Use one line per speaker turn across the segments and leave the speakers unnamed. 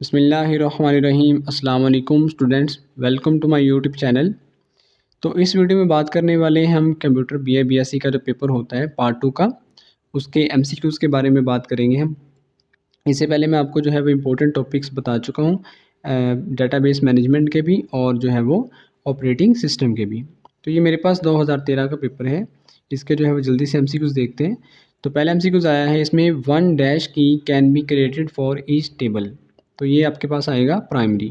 बिस्मिल्लाहिर्रहमानिर्रहीम। अस्सलाम वालेकुम students, welcome to my YouTube channel. तो इस वीडियो में बात करने वाले हैं हम कंप्यूटर बीए बीएससी का जो पेपर होता है पार्ट 2 का, उसके एमसीक्यूज़ के बारे में बात करेंगे हम। इससे पहले मैं आपको जो है वो इम्पोर्टेंट टॉपिक्स बता चुका हूँ, डेटाबेस मैनेजमेंट के भी और जो है वो ऑपरेटिंग सिस्टम के भी। तो ये मेरे पास 2013 का पेपर है, इसके जो है वो जल्दी से एमसीक्यूज़ देखते हैं। तो पहला एमसीक्यूज़ आया है इसमें, वन डैश की can be created for each table. तो ये आपके पास आएगा primary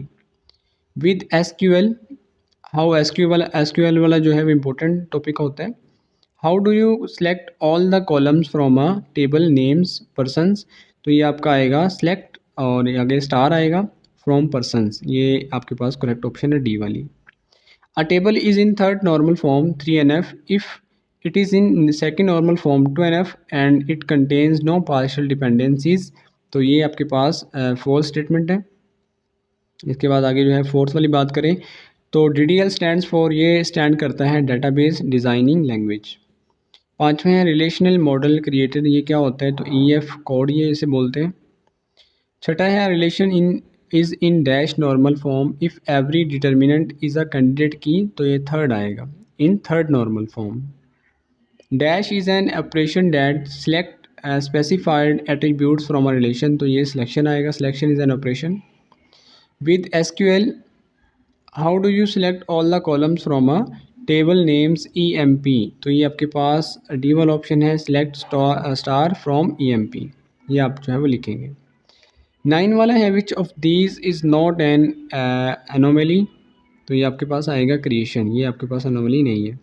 with SQL. How SQL वाला जो है वो इम्पोर्टेंट टॉपिक होता है। How do you select all the columns from a table names persons. तो ये आपका आएगा सेलेक्ट और आगे स्टार आएगा फ्रॉम पर्सनस, ये आपके पास करेक्ट ऑप्शन है डी वाली। A table is in third normal form 3NF if it is in second normal form 2NF and it contains no partial dependencies. तो ये आपके पास फॉल्स स्टेटमेंट है। इसके बाद आगे जो है फोर्थ वाली बात करें तो DDL स्टैंड्स फॉर, ये स्टैंड करता है डेटाबेस डिज़ाइनिंग लैंग्वेज। पांचवें है रिलेशनल मॉडल क्रिएटेड, ये क्या होता है तो EF कोड ये इसे बोलते हैं। छठा है relation in is in dash normal form if every determinant is a candidate की, तो ये थर्ड आएगा इन third normal form. Dash is an operation that select specified attributes from a relation, तो ये सिलेक्शन आएगा, selection is an operation. With SQL, how do you select all the columns from a table names EMP। तो ये आपके पास D वाला option है, select star from EMP, ये आप जो है वो लिखेंगे। 9 वाला है which of these is not an anomaly. तो ये आपके पास आएगा क्रिएशन, ये आपके पास एनोमली नहीं है।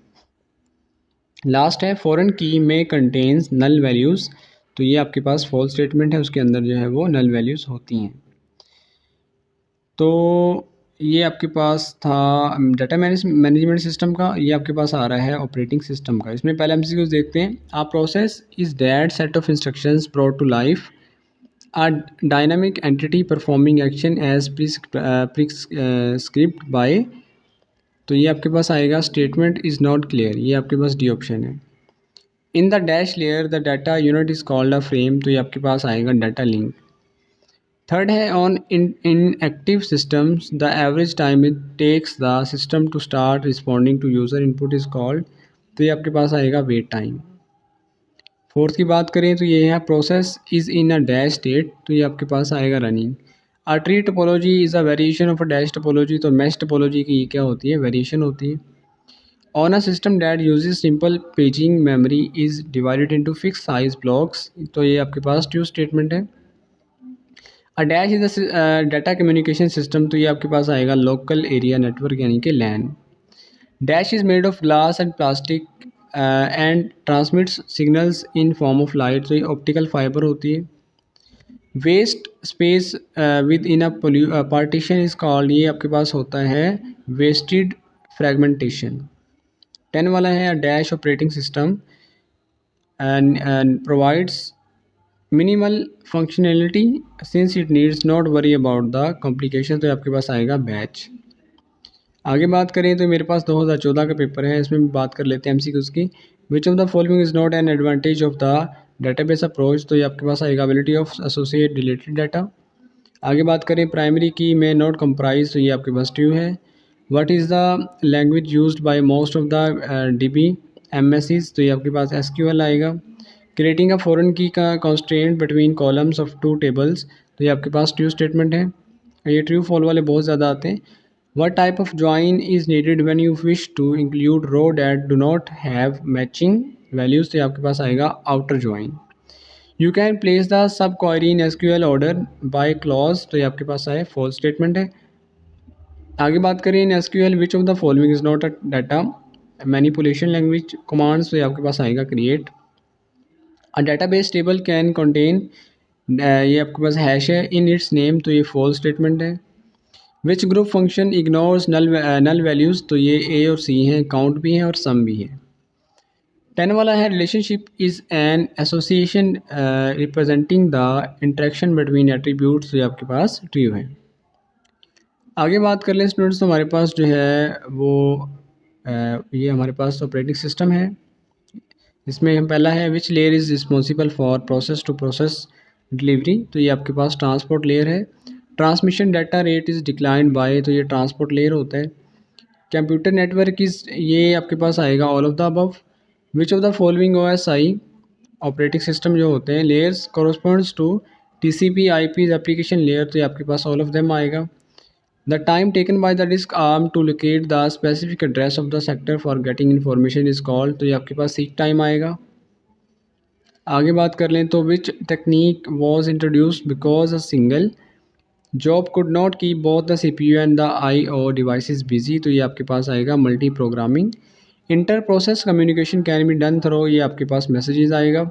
लास्ट है फॉरेन की में कंटेन्स नल वैल्यूज़। तो ये आपके पास फॉल्स स्टेटमेंट है, उसके अंदर जो है वो नल वैल्यूज़ होती हैं। तो ये आपके पास था डाटा मैनेजमेंट सिस्टम का, ये आपके पास आ रहा है ऑपरेटिंग सिस्टम का। इसमें पहले एमसीक्यूज देखते हैं। A process is that set of instructions brought to life a dynamic entity performing action as prescribed by. तो ये आपके पास आएगा स्टेटमेंट इज़ नॉट क्लियर, ये आपके पास डी ऑप्शन है। In the dash layer the data unit is called a frame, तो ये आपके पास आएगा डाटा लिंक। थर्ड है on interactive systems the average time it takes the system to start responding to user input is called. तो ये आपके पास आएगा वेट टाइम। फोर्थ की बात करें तो ये है process is in a dash state, तो ये आपके पास आएगा running. A tree topology is a variation of a dash topology, तो मैश टोपोलॉजी की क्या होती है, वेरिएशन होती है। On a system that uses simple paging memory is divided into fix size blocks, तो ये आपके पास ट्रू स्टेटमेंट है। A dash is a data communication system, तो ये आपके पास आएगा लोकल एरिया नेटवर्क यानी कि LAN. Dash is made of glass and plastic and transmits signals in form of light, तो ये ऑप्टिकल फाइबर होती है। Waste space within a partition is called, ये आपके पास होता है वेस्टेड फ्रेगमेंटेशन। 10 वाला है dash operating system and provides minimal functionality since it needs not worry about the complication, तो आपके पास आएगा बैच। आगे बात करें तो मेरे पास 2014 का पेपर है, इसमें बात कर लेते हैं एमसीक्यूज की। विच of the following is not an advantage of the database approach, तो ये आपके पास आएगा ability of associate deleted data. आगे बात करें primary key may not comprise, तो ये आपके पास ट्रू है। What is the language used by most of the DB MSCs, तो ये आपके पास SQL आएगा। क्रिएटिंग अ फॉरेन की का constraint between columns of two tables, तो ये आपके पास ट्रू स्टेटमेंट है। ये ट्रू फॉल वाले बहुत ज़्यादा आते हैं। What type of join is needed when you wish to include row that do not have matching values, तो आपके पास आएगा outer join। You can place the sub query in SQL order by clause, तो ये आपके पास आए false statement है। आगे बात करें इन SQL which of the following is not a data manipulation language commands, तो ये आपके पास आएगा create। A database table can contain, ये आपके पास हैश है in its name, तो ये false statement है। Which group function ignores null values, तो ये A और C हैं, काउंट भी हैं और सम भी है। 10 वाला है relationship is an association representing the interaction between attributes, तो ये आपके पास ट्रू है। आगे बात कर लें स्टूडेंट्स, तो हमारे पास जो है वो ये हमारे पास ऑपरेटिंग सिस्टम है। इसमें हम पहला है which layer is responsible for process to process delivery, तो ये आपके पास ट्रांसपोर्ट लेयर है। Transmission data rate is declined by, तो ये ट्रांसपोर्ट लेयर होता है। कंप्यूटर नेटवर्क इज़, ये आपके पास आएगा all of the above. Which of the following OSI operating system जो होते हैं layers corresponds to TCP IP application layer, तो ये आपके पास ऑल ऑफ देम आएगा। The time taken by the disk arm to locate the specific address of the sector for getting information is called, तो ये आपके पास सीक टाइम आएगा। आगे बात कर लें तो which technique was introduced because a single job could not keep both the CPU and the IO devices busy, तो ये आपके पास आएगा multi programming. Inter process communication can be done throw, ये आपके पास मैसेजेस आएगा।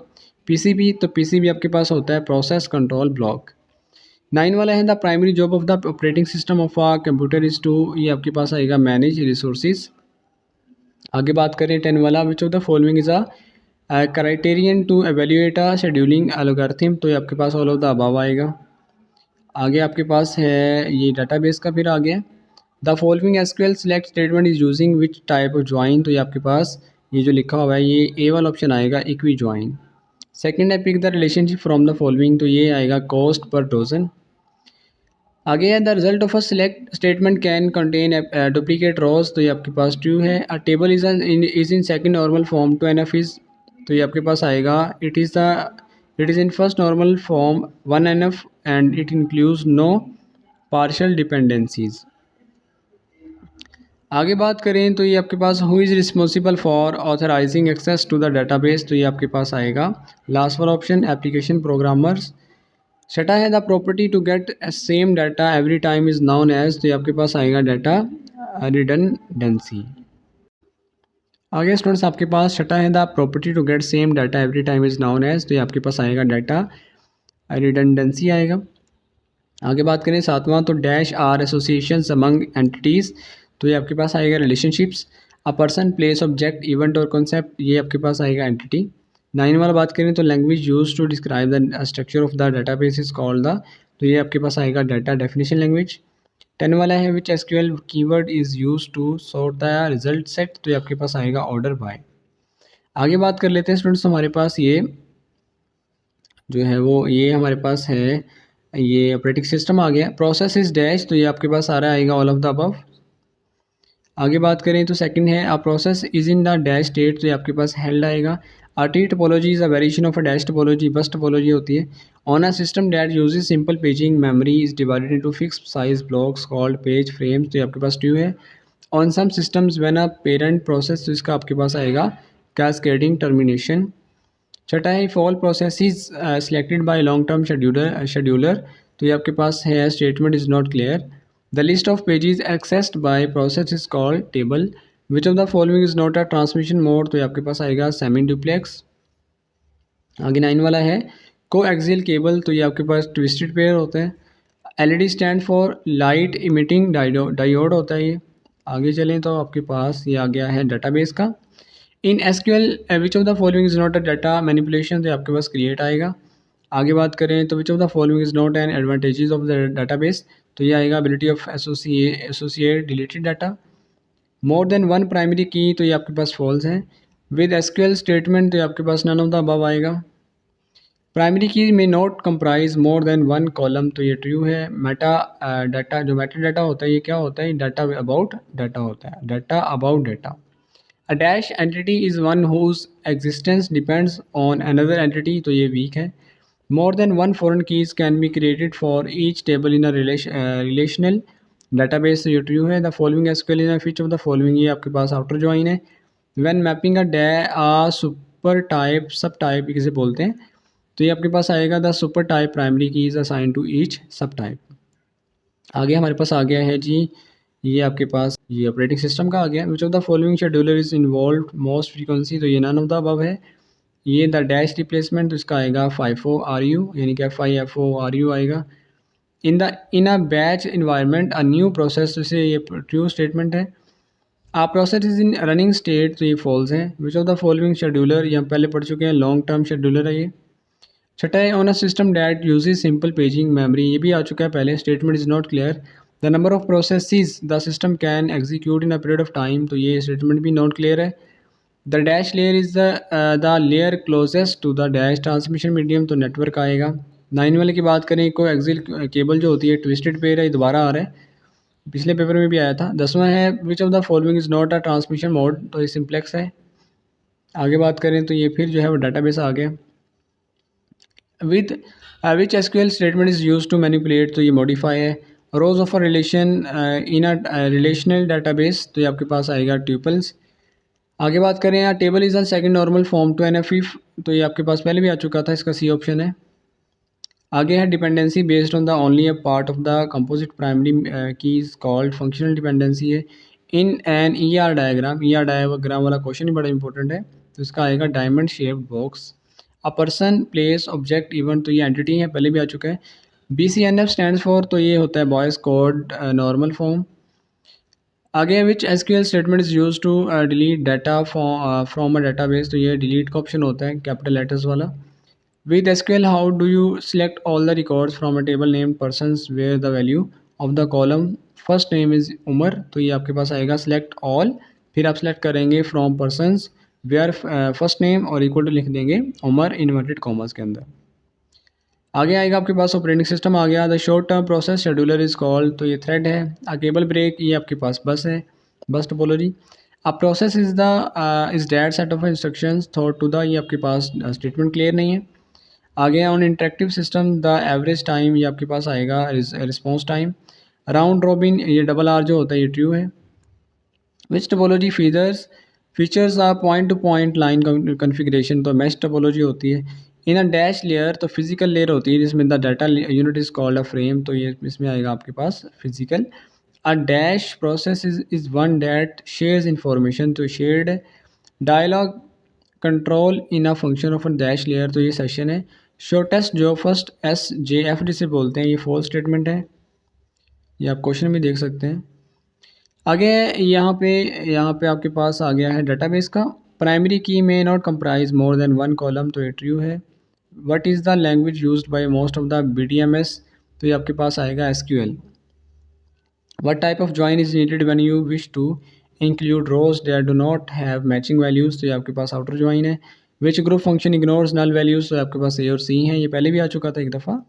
PCB, तो PCB आपके पास होता है प्रोसेस कंट्रोल ब्लॉक। 9 वाला है the primary job of the operating system of a computer is to, ये आपके पास आएगा मैनेज रिसोर्सेज। आगे बात करें 10 वाला, which of the following is a criterion to evaluate a scheduling algorithm, तो ये आपके पास ऑल ऑफ द अबव आएगा। आगे आपके पास है ये डाटाबेस का फिर आ गया। The following SQL select statement is using which type of join, तो ये आपके पास ये जो लिखा हुआ है ये ए वाला ऑप्शन आएगा इक्वी ज्वाइन। सेकेंड है pick the relationship from the following, तो ये आएगा कॉस्ट पर डोजन। आगे है the result of a select statement can contain duplicate rows, तो ये आपके पास ट्रू है। A table is in second normal form two NF is, तो ये आपके पास आएगा it is in first normal form 1NF and it includes no partial dependencies. आगे बात करें तो ये आपके पास who is responsible for authorising access to the database, तो ये आपके पास आएगा लास्ट वाला ऑप्शन एप्लीकेशन प्रोग्रामर्स। छठा है the property to get same data every time is known as, तो ये आपके पास आएगा डाटा रिडंडेंसी। आगे स्टूडेंट्स आपके पास छठा है the property to get same data every time is known as, तो ये आपके पास आएगा डाटा रिडंडेंसी आएगा। आगे बात करें सातवां, तो dash are associations among entities, तो ये आपके पास आएगा relationships. A person place object event और कॉन्सेप्ट, ये आपके पास आएगा एंटिटी। 9 वाला बात करें तो language use to describe the structure of the database is called the, तो ये आपके पास आएगा डाटा डेफिनेशन लैंग्वेज। 10 वाला है which SQL keyword is use to sort the result set, तो ये आपके पास आएगा ऑर्डर बाय। आगे बात कर लेते हैं स्टूडेंट्स, हमारे पास ये जो है वो ये हमारे पास है ये ऑपरेटिंग सिस्टम आ गया। प्रोसेस इज डैश, तो ये आपके पास सारा आएगा ऑल ऑफ द अबव। आगे बात करें तो सेकंड है a process is in the dash state, तो ये आपके पास हेल्ड आएगा। A T topology is a variation of a dash topology, bus topology होती है। On a system that uses simple paging memory is divided into fixed size blocks called page frames, तो ये आपके पास ट्रू है। On some systems when a parent process, तो इसका आपके पास आएगा कैस्केडिंग टर्मिनेशन। छठा है fall process is selected by long term scheduler, तो ये आपके पास है statement is not clear. The list of pages accessed by process is called table. Which of the following is not a transmission mode, तो ये आपके पास आएगा सेमी डुप्लेक्स। आगे 9 वाला है को एक्सियल केबल, तो ये आपके पास ट्विस्टेड पेयर होते हैं। LED stand for light emitting diode होता है ये। आगे चलें तो आपके पास ये आ गया है डाटाबेस का। इन SQL which of the following is not a data manipulation, तो आपके पास क्रिएट आएगा। आगे बात करें तो which of the following is not an advantages of the database, तो ये आएगा ability of associate deleted data. More than one primary की, तो ये आपके पास फॉल्स है। विद SQL स्टेटमेंट, तो ये आपके पास नन ऑफ द अबव आएगा। Primary key may not comprise more than one column, तो ये ट्रू है। मेटा डाटा जो मेटा डाटा होता है ये क्या होता है, डाटा अबाउट डाटा होता है, data about data. A dash entity is one whose existence depends on another entity, तो ये weak है। More than one foreign keys can be created for each table in a relational database, तो ये true है। The following SQL in a which of the following, ये आपके पास outer join है। When mapping a super type sub type इसे बोलते हैं, तो ये आपके पास आएगा the super type primary key is assigned to each sub type। आगे हमारे पास आ गया है जी ये आपके पास ये ऑपरेटिंग सिस्टम का आ गया। विच of the following scheduler is involve most frequency, तो ये नन ऑफ द अबव है। ये द डैश रिप्लेसमेंट, तो इसका आएगा FIFO RU, यानी कि FIFO RU आएगा। In a batch environment a new process, तो इसे ये ट्रू स्टेटमेंट है। A process is in running state, तो ये फॉल्स है। Which of the following scheduler, ये हम पहले पढ़ चुके हैं, लॉन्ग टर्म शेड्यूलर है ये। छठा है on a system that uses simple paging memory, ये भी आ चुका है पहले, statement is not clear. The number of processes the system can execute in a period of time, तो ये स्टेटमेंट भी नॉट क्लियर है। The dash layer is the layer closest to the dash transmission medium, तो network आएगा। 9 वाले की बात करें, कोई एक्सिल केबल जो होती है ट्विस्टेड पेयर है, ये दोबारा आ रहा है, पिछले पेपर में भी आया था। 10वां है which of the following is not a transmission mode, तो ये सिंप्लेक्स है। आगे बात करें तो ये फिर जो है वो डाटाबेस आ गया। With which SQL statement is use to manipulate, तो ये मॉडिफाई है। Rows of a relation in a relational database, तो ये आपके पास आएगा ट्यूपल्स। आगे बात करें, table is a second normal form two N F if, तो ये आपके पास पहले भी आ चुका था, इसका सी ऑप्शन है। आगे है dependency based on the only a part of the composite primary key is called functional dependency है। In an E R diagram, E R diagram वाला क्वेश्चन ही बड़ा इंपॉर्टेंट है, तो इसका आएगा diamond shaped box. A person place object event, तो ये एंटिटी है, पहले भी आ चुका है। B C N F stand for, तो ये होता है बॉयज़ कोड नॉर्मल फॉर्म। आगे विच SQL statement is use to delete data from a database, तो ये डिलीट का ऑप्शन होता है कैपिटल लेटर्स वाला। With SQL, how do you select all the records from a table named persons where the value of the column first name is Umar, तो ये आपके पास आएगा select all, फिर आप select करेंगे from persons where first name और equal to लिख देंगे उमर इन्वर्टेड कॉमर्स के अंदर। आगे आएगा आपके पास ऑपरेटिंग सिस्टम आ गया। The short term process scheduler is called, तो ये थ्रेड है। आ केबल ब्रेक, ये आपके पास बस है, bus topology. A process is the is that set of instructions thought to the, ये आपके पास स्टेटमेंट क्लियर नहीं है। आगे on interactive system the average time, ये आपके पास आएगा रिस्पॉन्स टाइम। राउंड रॉबिन, ये डबल आर जो होता है ये ट्रू है। Which topology features are point to point line configuration, तो मैश टोपोलॉजी होती है। इन अ डैश लेयर, तो फिजिकल लेयर होती है जिसमें the data unit is called a frame, तो ये इसमें आएगा आपके पास physical. A dash process is one that shares information, तो शेयर्ड है। Dialogue control in a function of a dash layer, तो ये सेशन है। शॉर्टेस्ट जो फर्स्ट एस जे एफ जिसे बोलते हैं, ये फॉल्स स्टेटमेंट है, ये आप क्वेश्चन में देख सकते हैं। आगे यहाँ पे आपके पास आ गया है डाटाबेस का। Primary key may not comprise more than one column, तो ये ट्रू है। What is the language used by most of the B D M S, तो ये आपके पास आएगा S Q L. What type of join is needed when you wish to include rows that do not have matching values, तो ये आपके पास outer join है। Which group function ignores null values, तो आपके पास ए और सी हैं, ये पहले भी आ चुका था एक दफ़ा।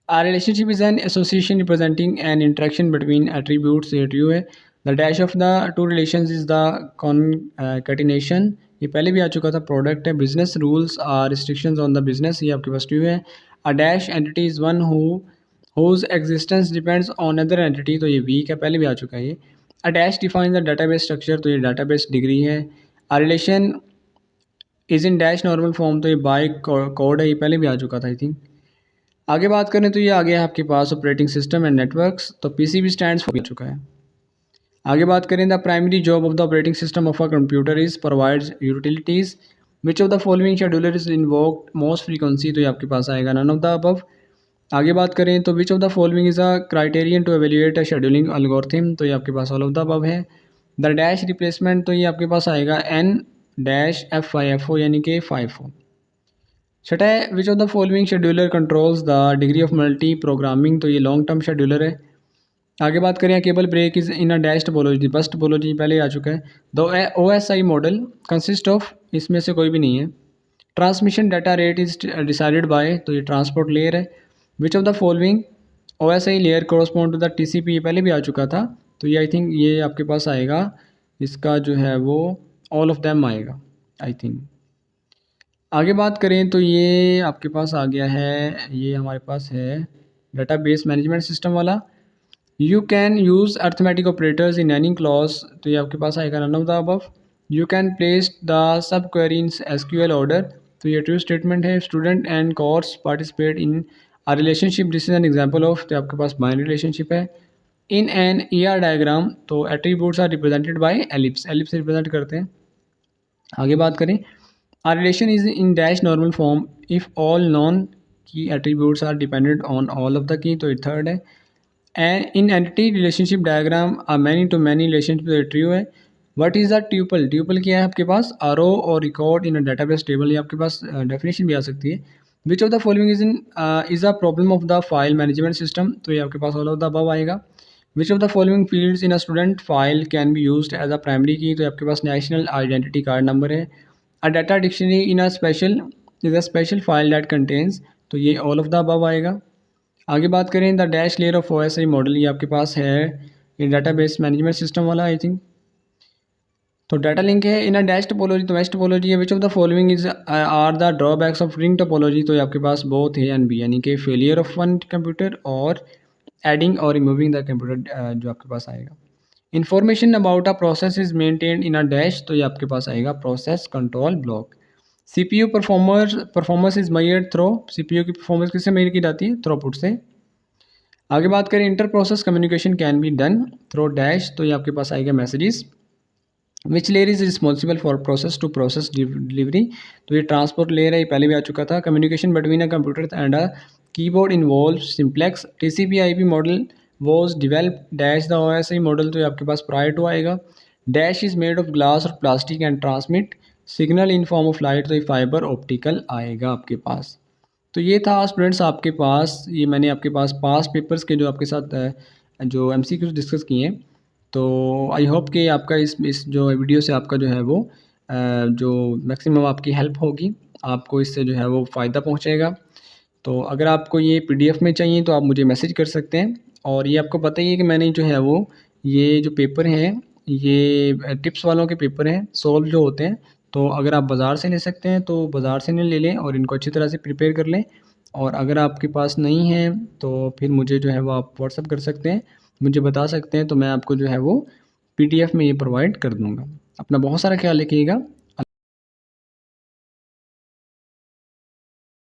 A relationship is an association representing an interaction between attributes, ये ट्रू है। The dash of the two relations is the concatenation, ये पहले भी आ चुका था, प्रोडक्ट है। Business rules are restrictions on the business, ये आपके पास ट्रू है। A dash entity is one whose existence depends on other entity, तो ये वीक है, पहले भी आ चुका है ये। A dash define the database structure, तो ये डाटाबेस डिग्री है। A relation is in dash normal form, तो ये बाय कोड है, ये पहले भी आ चुका था आई थिंक। आगे बात करें तो ये आ गया है आपके पास ऑपरेटिंग सिस्टम एंड नेटवर्क्स, तो पीसीबी स्टैंड्स फॉर चुका है। आगे बात करें, the primary job of the operating system of a computer is provides utilities. Which of the following scheduler is invoked most frequency, तो ये आपके पास आएगा नन ऑफ द अबव। आगे बात करें तो which of the following is a criterion to evaluate a scheduling algorithm, तो ये आपके पास ऑल ऑफ द अबव है। द डैश रिप्लेसमेंट, तो ये आपके पास आएगा N dash F I F O, यानी कि 5 छठा है which of the following scheduler controls the degree of multi programming, तो ये लॉन्ग टर्म शेड्यूलर है। आगे बात करें, cable break is in a dash topology, bus topology पहले आ चुका है। The O S I model consist of, इसमें से कोई भी नहीं है। Transmission data rate is decided by, तो ये ट्रांसपोर्ट लेयर है। Which of the following O S I layer correspond to the T C P, ये पहले भी आ चुका था, तो ये आई थिंक ये आपके पास आएगा, इसका जो है वो ऑल ऑफ दैम आएगा आई थिंक। आगे बात करें तो ये आपके पास आ गया है, ये हमारे पास है डेटाबेस मैनेजमेंट सिस्टम वाला। You can use arithmetic operators in any clause, तो ये आपके पास आएगा none of the above. You can place the sub query in SQL order, तो ये ट्रू स्टेटमेंट है। Student and course participate in a relationship, this is an example of, तो आपके पास बाइनरी रिलेशनशिप है। In an E R diagram, तो attributes are represented by ellipse, ellipse represent करते हैं। आगे बात करें, a relation is in dash normal form if all non key attributes are dependent on all of the key, तो ये third है। and in entity relationship diagram a many to many relationship, तो ये ट्रू है। what is a tuple, tuple क्या है आपके पास, a row और record in a database table, ये आपके पास डेफिनेशन भी आ सकती है। which of the following is a problem of the file management system, तो ये आपके पास all of the above आएगा। which of the following fields in a student file can be used as a primary key, तो ये आपके पास national identity card number है। A data dictionary in a special is a special file that contains, तो ये all of the above आएगा। आगे बात करें the dash layer of OSI model, ये आपके पास है ये डाटाबेस मैनेजमेंट सिस्टम वाला आई थिंक। तो डाटा लिंक है इन अ डैश टोपोलॉजी, तो मैश टोपोलॉजी है which of the following is are the drawbacks of ring topology. तो ये आपके पास बोथ ए एंड बी, यानी कि फेलियर ऑफ वन कंप्यूटर और एडिंग और रिमूविंग द कंप्यूटर जो आपके पास आएगा। Information about a process is maintained in a dash, तो ये आपके पास आएगा process control block. CPU performance is measured through, CPU की परफॉर्मेंस किससे मेजर की जाती है? थ्रूपुट से। आगे बात करें inter process communication can be done through dash, तो ये आपके पास आएगा messages. Which layer is responsible for process to process delivery, तो ये ट्रांसपोर्ट लेयर है, ये पहले भी आ चुका था। Communication between a computer and a keyboard involve simplex. TCP/IP model was develop dash the OSI model, तो ये आपके पास प्रायर टू आएगा। Dash is made of glass और plastic and transmit signal in form of light, तो ये fibre optical आएगा आपके पास। तो ये था स्टूडेंट्स आपके पास, ये मैंने आपके पास पास पेपर्स के जो आपके साथ जो MCQs डिस्कस किए हैं। तो आई होप कि आपका इस जो वीडियो से आपका जो है वो जो मैक्सिमम आपकी हेल्प होगी, आपको इससे जो है वो फ़ायदा पहुंचेगा। तो अगर आपको ये PDF में चाहिए तो आप मुझे मैसेज कर सकते हैं। और ये आपको पता ही है कि मैंने जो है वो ये जो पेपर हैं ये टिप्स वालों के पेपर हैं, सॉल्व जो होते हैं। तो अगर आप बाज़ार से ले सकते हैं तो बाज़ार से नहीं ले लें और इनको अच्छी तरह से प्रिपेयर कर लें। और अगर आपके पास नहीं है तो फिर मुझे जो है वो आप व्हाट्सअप कर सकते हैं, मुझे बता सकते हैं, तो मैं आपको जो है वो PDF में ये प्रोवाइड कर दूँगा। अपना बहुत सारा ख्याल रखिएगा।